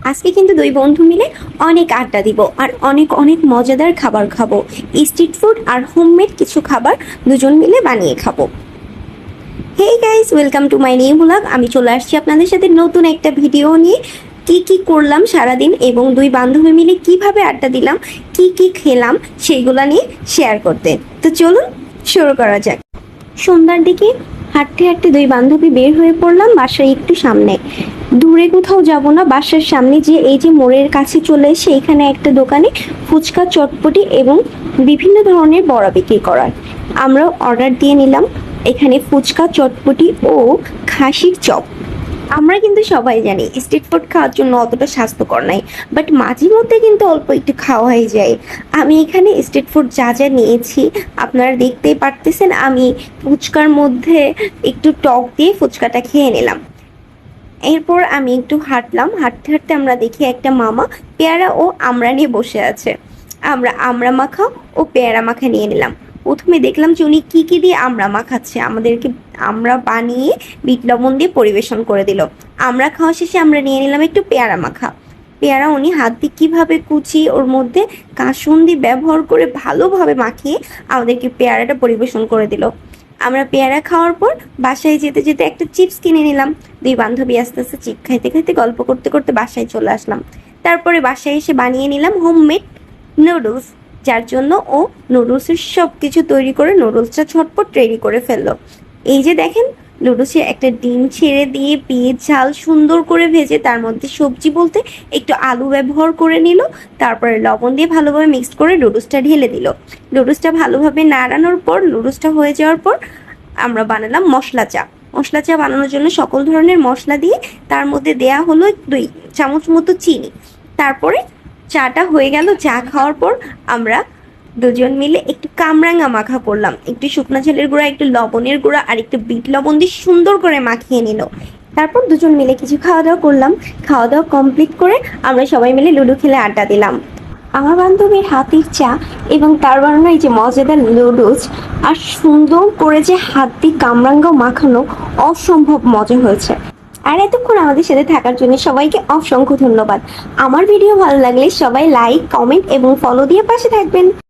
আজকে কিন্তু দুই বন্ধু মিলে অনেক আড্ডা দিব আর অনেক অনেক মজাদার খাবার খাবো। স্ট্রিট ফুড আর হোমমেড কিছু খাবার দুজন মিলে বানিয়ে খাবো। Hey guys, welcome to my new blog. আমি চলে আসছি আপনাদের সাথে নতুন একটা ভিডিও নিয়ে। কি কি করলাম সারাদিন এবং দুই বান্ধবী মিলে কিভাবে আড্ডা দিলাম, কি কি খেলাম সেইগুলা নিয়ে শেয়ার করতে। তো চলুন শুরু করা যাক। সন্ধ্যার দিকে হাঁটতে হাঁটতে দুই বান্ধবী বের হয়ে পড়লাম বাসার একটু সামনে। দূরে কোথাও যাব না, বাসার সামনে যে এই যে মোড়ের কাছে চলে এসে এখানে একটা দোকানে ফুচকা, চটপটি এবং বিভিন্ন ধরনের বড়া বিক্রি করার। আমরাও অর্ডার দিয়ে নিলাম এখানে ফুচকা, চটপটি ও খাসির চপ। আমরা কিন্তু সবাই জানি স্ট্রিট ফুড খাওয়ার জন্য অতটা স্বাস্থ্যকর নাই, বাট মাঝে মধ্যে কিন্তু অল্প একটু খাওয়াই যায়। আমি এখানে স্ট্রিট ফুড যা যা নিয়েছি আপনারা দেখতেই পারতেছেন। আমি ফুচকার মধ্যে একটু টক দিয়ে ফুচকাটা খেয়ে নিলাম। এরপর আমি একটু হাঁটলাম, হাঁটতে হাঁটতে আমরা দেখি একটা মামা পেয়ারা ও আমড়া নিয়ে বসে আছে। আমরা আমড়া মাখা ও পেয়ারা মাখা নিয়ে নিলাম। প্রথমে দেখলাম যে উনি কি কি দিয়ে আমড়া মাখাচ্ছে, আমাদেরকে আমরা বানিয়ে বিট লবণ দিয়ে পরিবেশন করে দিল। আমরা খাওয়া শেষে আমরা নিয়ে নিলাম একটু পেয়ারা মাখা। পেয়ারা উনি হাত দিয়ে কীভাবে কুচিয়ে ওর মধ্যে কাসুন্দি ব্যবহার করে ভালোভাবে মাখিয়ে আমাদেরকে পেয়ারাটা পরিবেশন করে দিল। আমরা পেয়ারা খাওয়ার পর বাসায় যেতে যেতে একটা চিপস কিনে নিলাম। দুই বান্ধবী আস্তে আস্তে চিপ খাইতে খাইতে গল্প করতে করতে বাসায় চলে আসলাম। তারপরে বাসায় এসে বানিয়ে নিলাম হোমমেড নুডলস, যার জন্য ও নুডলসের সব কিছু তৈরি করে নুডলসটা ঝটপট রেডি করে ফেললো। এই যে দেখেন, নুডলসে একটা ডিম ছেড়ে দিয়ে পেঁয়াজ ঝাল সুন্দর করে ভেজে তার মধ্যে সবজি বলতে একটু আলু ব্যবহার করে নিল। তারপরে লবণ দিয়ে ভালোভাবে মিক্সড করে নুডলসটা ঢেলে দিল। নুডলসটা ভালোভাবে নাড়ানোর পর নুডলসটা হয়ে যাওয়ার পর আমরা বানালাম মশলা চা। মশলা চা বানানোর জন্য সকল ধরনের মশলা দিয়ে তার মধ্যে দেয়া হলো 2 চামচ মতো চিনি। তারপরে চাটা হয়ে গেল। চা খাওয়ার পর আমরা দুজন মিলে একটু কামরাঙা মাখা করলাম। একটু শুকনো ঝালের গুঁড়া, একটু লবণের গুঁড়া আর একটু বিট লবণ দিয়ে সুন্দর করে মাখিয়ে নিল। তারপর দুজন মিলে কিছু খাওয়া দাওয়া করলাম। খাওয়া দাওয়া কমপ্লিট করে আমরা সবাই মিলে লুডো খেলে আড্ডা দিলাম। আমার বান্ধবীর হাতের চা এবং তার বানানো এই যে মজাদার নুডলস আর সুন্দর করে যে হাত দিয়ে কামরাঙ্গা মাখানো, অসম্ভব মজা হয়েছে। আর এতক্ষণ আমাদের সাথে থাকার জন্য সবাইকে অসংখ্য ধন্যবাদ। আমার ভিডিও ভালো লাগলে সবাই লাইক, কমেন্ট এবং ফলো দিয়ে পাশে থাকবেন।